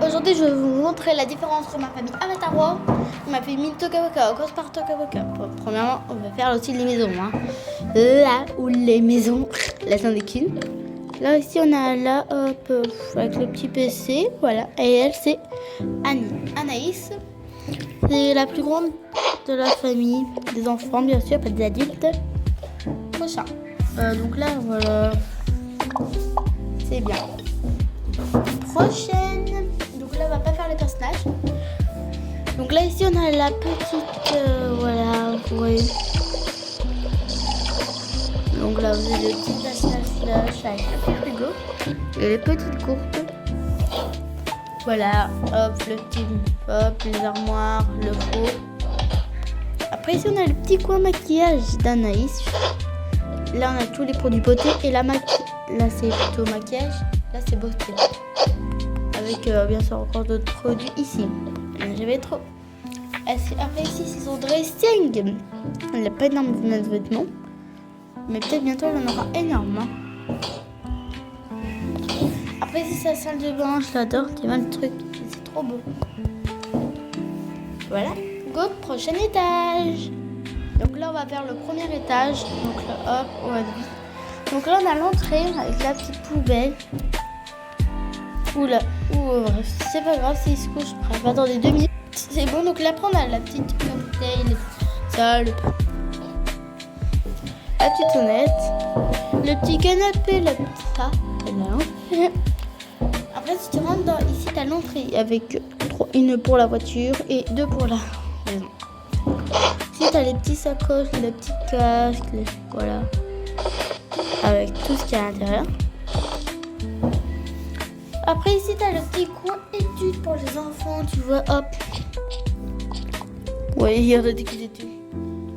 Aujourd'hui, je vais vous montrer la différence entre ma famille Avatar World et ma famille Toka-Boca, Ghost Park Toka-Boca. Bon, premièrement, on va faire aussi les maisons. Hein. Là où les maisons, là c'en est qu'une. Là ici, on a là, hop, avec le petit PC, voilà. Et elle, c'est Annie. Anaïs, c'est la plus grande de la famille, des enfants bien sûr, pas des adultes. Prochain. Donc là, voilà. C'est bien. Prochaine. Donc là, on va pas faire les personnages. Donc là, ici, on a la petite. Voilà, vous voyez. Donc là, vous avez le petit personnage slash avec le frigo. Et les petites courtes. Voilà, hop, le petit. Hop, les armoires, le four. Après, ici, on a le petit coin maquillage d'Anaïs. Là, on a tous les produits beauté. Et là, là c'est plutôt maquillage. Là, c'est beauté. Avec bien sûr encore d'autres produits ici. J'avais trop. Après ici c'est son dressing. Elle n'a pas énormément de vêtements. Mais peut-être bientôt elle en aura énormément. Après ici c'est la salle de bain. Je l'adore. Il y a plein de trucs. C'est trop beau. Voilà. Go, prochain étage. Donc là on va faire le premier étage. Donc là hop, on va vite. Donc là on a l'entrée avec la petite poubelle. Bref, c'est pas grave, s'il se couche, bref, attendez 2 minutes. C'est bon, donc là, après, on a la petite bouteille, ça, la petite sonnette, le petit canapé, la petite ça, là. Après, si tu rentres ici, t'as l'entrée avec 1 pour la voiture et 2 pour la maison. Ici, t'as les petits sacoches, les petits casques, voilà, avec tout ce qu'il y a à l'intérieur. Après ici t'as le petit coin études pour les enfants, tu vois, hop. Ouais, il y a des études.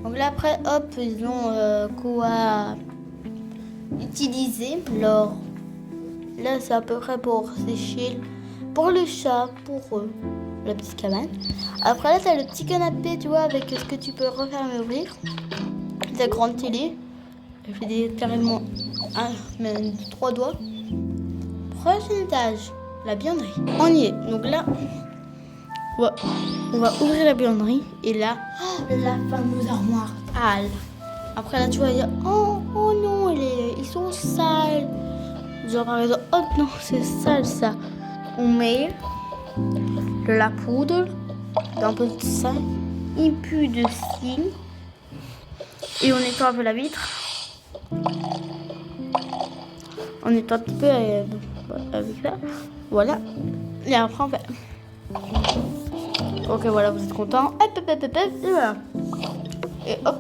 Donc là après, hop, ils ont quoi utiliser. Alors là c'est à peu près pour sécher, pour le chat, pour la petite cabane. Après là t'as le petit canapé, tu vois, avec ce que tu peux refermer et ouvrir. La grande télé, elle fait carrément 3 doigts. Prochain étage, la buanderie. On y est. Donc là, on va ouvrir la buanderie. Et là, la fameuse armoire Al. Après là, tu vois, il y a oh non, ils sont sales. Genre par exemple, oh non, c'est sale ça. On met de la poudre, un peu de ça, un peu de cire. Et on nettoie un peu la vitre. On nettoie un petit peu avec ça, voilà. Et après on fait. Ok, voilà, vous êtes content. Hop, et voilà. Et hop.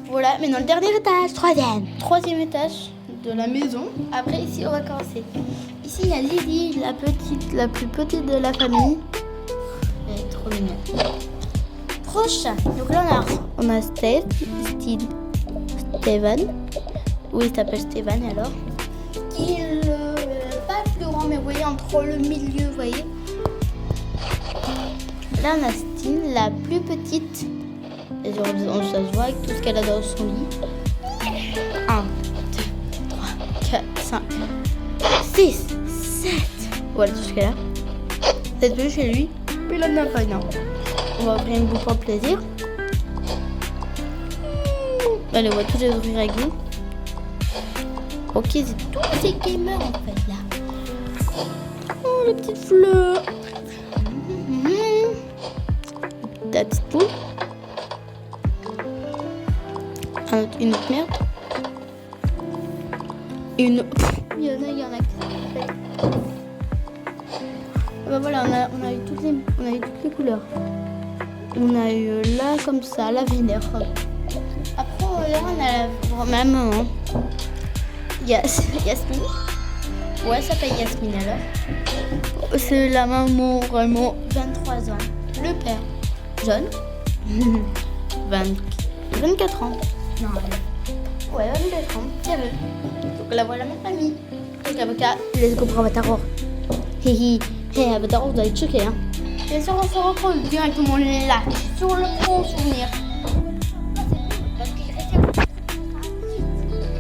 Voilà, maintenant le dernier étage, troisième étage de la maison. Après ici on va commencer. Ici il y a Lily, la plus petite de la famille. Elle est trop mignonne. Prochain. Donc là on a Steven. Oui, il s'appelle Steven alors. Qui est pas le plus grand, mais vous voyez, entre le milieu, vous voyez. Là, on a Stine, la plus petite. Et ça se voit avec tout ce qu'elle a dans son lit. 1, 2, 3, 4, 5, 6, 7. Voilà tout ce qu'elle a. C'est plus chez lui. Puis là, on a pas, non. On va ouvrir une boucle pour le plaisir. Allez, on va tous les ouvrir avec nous. Ok, c'est tous ces gamers en fait là. Oh, les petites fleurs. La petite poule. Une autre merde. Il y en a. Ben voilà, on a eu toutes les couleurs. On a eu là comme ça, la vénère. Après, on a la maman. Yasmine. Ouais, elle s'appelle Yasmine alors. C'est la maman vraiment 23 ans. Le père, John. 24 ans. Non, ouais, 24 ans. Sérieux. Donc là, voilà ma famille. Donc avocat, let's go pour Avatar World. Hihi. Hey, Avatar World, vous allez checker, hein. Bien sûr, on se retrouve directement là, sur le bon souvenir.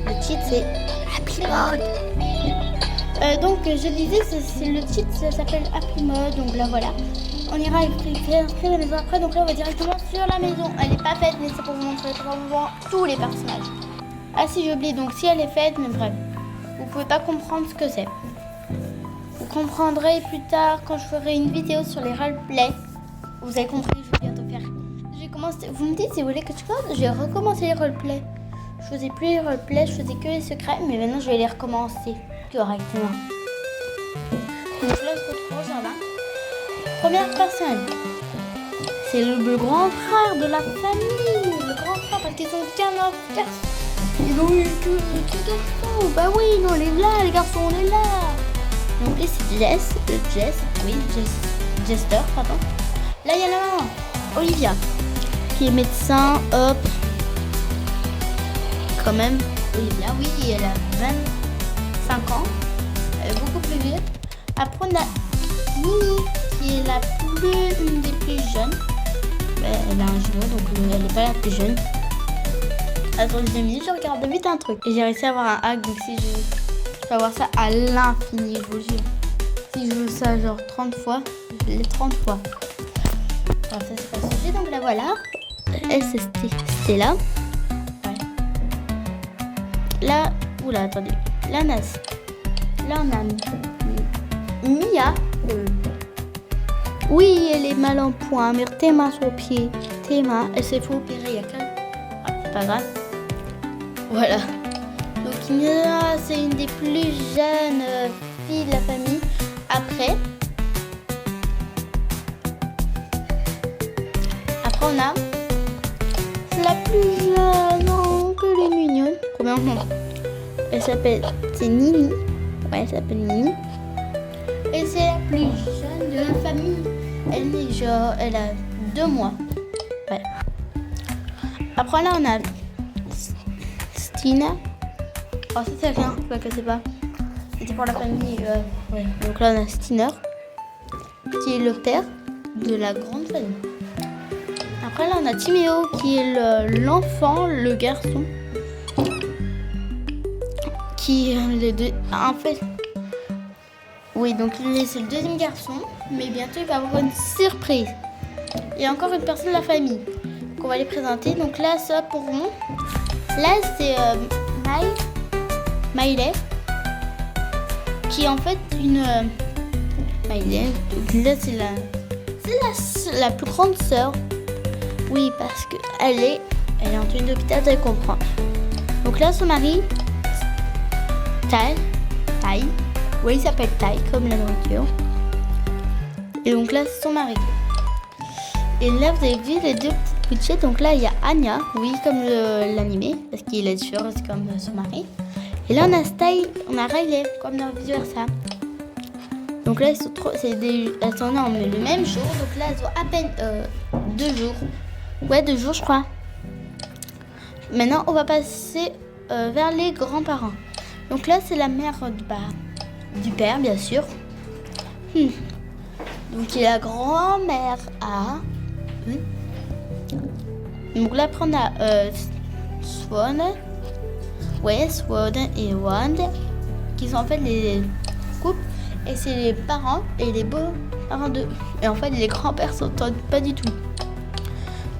Le cheat, c'est Happy Mode. Donc je disais, c'est le titre, ça s'appelle Happy Mode, donc là voilà. On ira faire la maison après, donc là on va directement sur la maison. Elle n'est pas faite, mais c'est pour vous montrer vraiment tous les personnages. Ah si j'ai oublié, donc si elle est faite, mais bref, vous pouvez pas comprendre ce que c'est. Vous comprendrez plus tard quand je ferai une vidéo sur les roleplays. Vous avez compris, je vais bientôt faire. J'ai commencé, vous me dites si vous voulez que je commence, j'ai recommencé les roleplays. Je faisais plus les roleplays, je faisais que les secrets, mais maintenant je vais les recommencer correctement. Donc là je retrouve ça là. Première personne, c'est le grand frère de la famille. Le grand frère parce qu'ils ont qu'un garçon. Ils ont eu que garçons. Bah oui, non, on est là, les garçons, on est là. Donc là c'est Jester, pardon. Là il y a la maman, Olivia, qui est médecin, hop. Quand même, Olivia, oui, elle a 25 ans. Elle est beaucoup plus vieille. Après on a Mimi, qui est une des plus jeunes. Elle a un jumeau, donc elle n'est pas la plus jeune. Attendez 2 minutes, je regarde vite un truc. Et j'ai réussi à avoir un hack, donc si je peux avoir ça à l'infini, je vous jure. Si je veux ça genre 30 fois, je l'ai 30 fois. Alors ça c'est pas le sujet, donc là voilà. Elle c'est Stella. Ouais. Là, oula, attendez. Là on a Mia. Oui, elle est mal en point, mais tes mains sur le pied. Tes mains, elle s'est fait opérer il y a quelques... Ah, c'est pas grave. Voilà. Donc Mia, c'est une des plus jeunes filles de la famille. Après on a la plus jeune. Oh, qu'elle est mignonne. Combien de nom? Elle s'appelle... C'est Nini. Ouais, elle s'appelle Nini. Et c'est la plus jeune de la famille. Elle a 2 mois. Ouais. Après là, on a Stina. Oh, ça c'est rien, je la cassez pas. C'était pour la famille. Ouais. Donc là, on a Stina, qui est le père de la grande famille. Après là, on a Timéo, qui est l'enfant, le garçon. Qui les deux. En fait. Oui, donc c'est le deuxième garçon, mais bientôt il va avoir une surprise. Il y a encore une personne de la famille qu'on va les présenter. Donc là, ça pour nous. Là, c'est Miley, qui est en fait une Miley. Donc là, c'est la plus grande sœur. Oui, parce que elle est en tenue d'hôpital, vous allez comprendre. Donc là, son mari, Tai. Oui, il s'appelle Tai, comme la nourriture. Et donc là, c'est son mari. Et là, vous avez vu les 2 petites poussettes. Donc là, il y a Anya, oui, comme l'animé, parce qu'il est différent, c'est comme son mari. Et là, on a Riley, comme dans vice versa. Donc là, elles sont nés le même jour. Donc là, elles ont à peine 2 jours. Ouais, 2 jours, je crois. Maintenant, on va passer vers les grands-parents. Donc là, c'est la mère du père, bien sûr. Donc, il y a la grand-mère à... Donc là, après, on a Swan. Ouais, Swan et Wand, qui sont en fait les couples. Et c'est les parents et les beaux-parents d'eux. Et en fait, les grands-pères s'entendent pas du tout.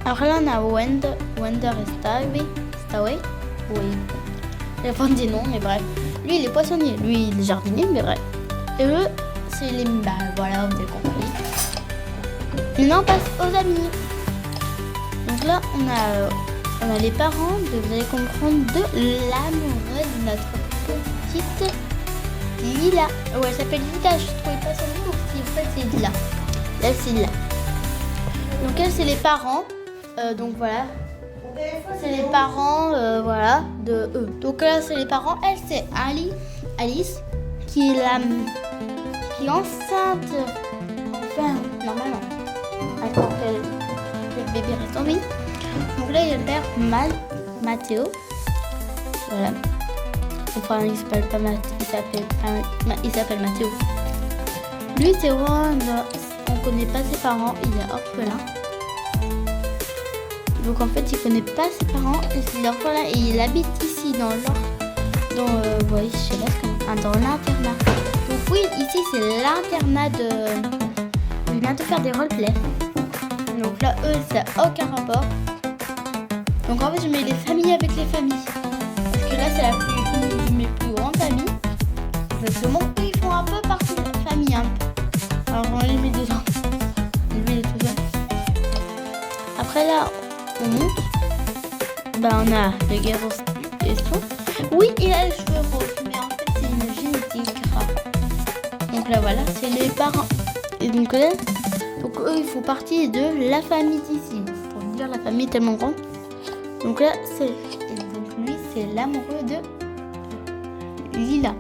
Alors là, on a Wonder et Staway. Oui. Il pas des noms, mais bref. Lui, il est poissonnier. Lui, il est jardinier, mais bref. Et eux, c'est les... voilà, vous avez compris. Maintenant, on passe aux amis. Donc là, on a les parents, vous allez comprendre, de l'amoureuse de notre petite Lila. Ouais, elle s'appelle Lila, je ne trouvais pas son nom, en fait, c'est Lila. Là, c'est Lila. Donc elle, c'est les parents. Donc voilà. C'est les parents, voilà, de eux. Donc là, c'est les parents. Elle, c'est Alice, qui est enceinte. Enfin, normalement. Attends, le bébé reste en vie. Donc là, il y a le père Mathéo. Voilà. Enfin, il s'appelle pas Mathéo. Il s'appelle Mathéo. Lui, c'est Wanda. On connaît pas ses parents. Il est orphelin. Donc en fait, il connaît pas ses parents. Il est orphelin et il habite ici dans l'internat. Oui, ici c'est l'internat de... Je vais bientôt faire des roleplays. Donc là, eux, ça n'a aucun rapport. Donc en fait, je mets les familles avec les familles. Parce que là, c'est une de mes plus grandes familles. Parce que bon, eux, ils font un peu partie de la famille. Hein. Alors on les met dedans. Je vais les tout seul. Après là, on monte. Bah on a le garçon et tout. Oui, il a les cheveux roses, mais en fait, c'est une génétique rare. Donc là, voilà, c'est les parents. Et donc là, eux, ils font partie de la famille d'ici. Pour dire, la famille est tellement grande. Donc là, donc lui, c'est l'amoureux de Lila.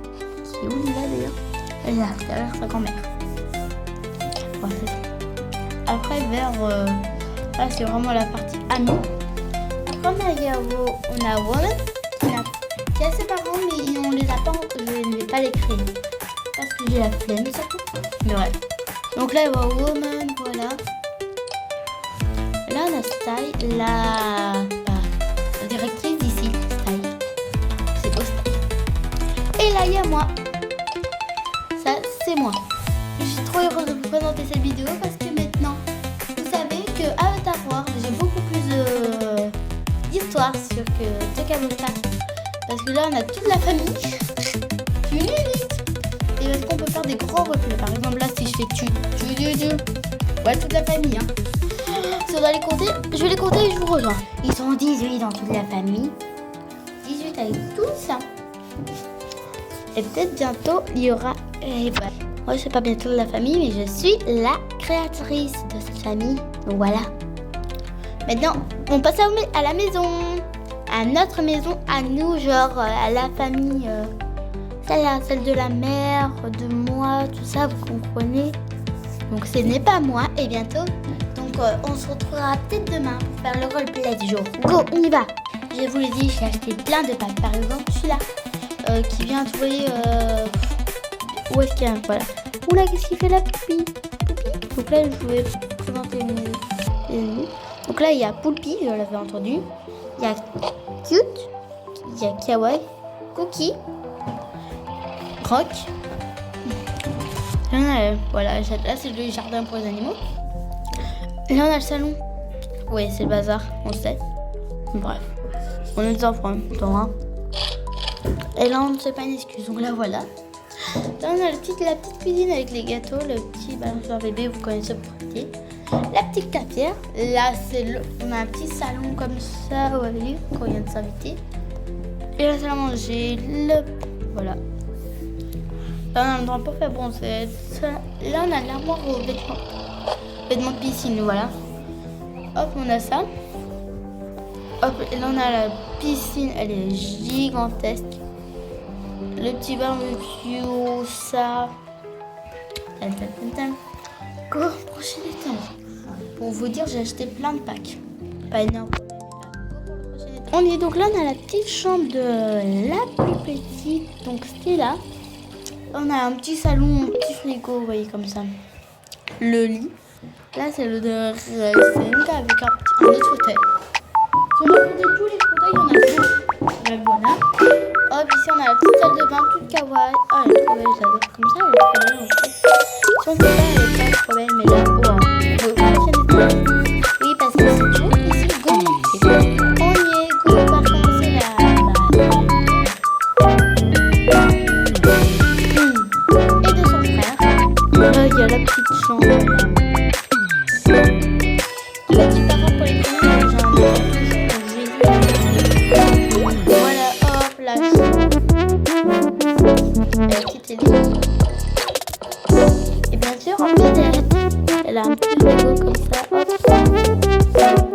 C'est où Lila d'ailleurs? Là, derrière sa grand-mère. Voilà. Après, vers... là, c'est vraiment la partie amie. Après, on a Woman qui a ses parents, mais on les a pas... Je ne vais pas les créer. Parce que j'ai la flemme, surtout. Mais ouais. Donc là, il y a Woman, voilà. Là, on a Style, la directrice d'ici, Style. C'est beau, Style. Et là, il y a moi. Ça, c'est moi. Je suis trop heureuse de vous présenter cette vidéo parce que maintenant, vous savez que Avatar World, j'ai beaucoup plus d'histoire sur que Tokaboka. Parce que là, on a toute la famille qui est unique. Et parce qu'on peut faire des gros replays. Par exemple, là, si je fais tu. Ouais, toute la famille. Hein. Si on doit les compter, je vais les compter et je vous rejoins. Ils sont 18 dans toute la famille. 18 avec tout ça. Et peut-être bientôt, il y aura... Moi, je sais pas bientôt la famille, mais je suis la créatrice de cette famille. Donc voilà. Maintenant, on passe à la maison. À notre maison, à nous, genre à la famille. Celle de la mère, de moi, tout ça, vous comprenez. Donc ce n'est pas moi. Et bientôt, donc on se retrouvera peut-être demain pour faire le roleplay du jour. Go, on y va. Je vous l'ai dit, j'ai acheté plein de packs. Par exemple, celui-là, qui vient trouver... Où est-ce qu'il y a? Voilà. Oula, qu'est-ce qu'il fait là, Poulpi? Donc là, je vais présenter mes ennemis. Donc là, il y a Poulpi, je l'avais entendu. Il y a Cute. Il y a Kawaii. Cookie. Rock. Voilà, là, c'est le jardin pour les animaux. Là, on a le salon. Oui, c'est le bazar, on le sait. Bref. On est des enfants, hein. Et là, on ne sait pas une excuse. Donc là, voilà. Là, on a la petite cuisine avec les gâteaux, le petit balançoire bébé, vous connaissez peut-être. La petite cafetière. Là, on a un petit salon comme ça, vous avez vu, quand il vient de s'inviter. Et là, c'est à manger. Voilà. Là, on a un endroit pour faire bronzer. Là, on a l'armoire aux vêtements de piscine, voilà. Hop, on a ça. Hop, et là, on a la piscine, elle est gigantesque. Le petit barbecue, ça. Go, prochaine étage. Pour vous dire, j'ai acheté plein de packs. Pas énorme. On est donc là, on a la petite chambre de la plus petite. Donc c'était là. On a un petit salon, un petit frigo, vous voyez comme ça. Le lit. Là, c'est le de Racing avec un autre fauteuil. Si on a compté tous les fauteuils, il y en a deux. Ben voilà. Hop, ici on a la petite salle de bain, toute kawaii. Ah, elle est trop belle, j'adore. Comme ça, elle est trop belle en fait. Si on fait ça, elle est pas trop belle, mais là, oui, parce que c'est toujours ici, go. On y est, go, par contre, c'est là. Et de son frère. Là, il y a la petite chambre, là. Petit parent pour les premiers, j'en ai voilà, hop, la chambre. La petite télé. Et bien sûr, en fait, elle a un petit logo comme ça. Hop.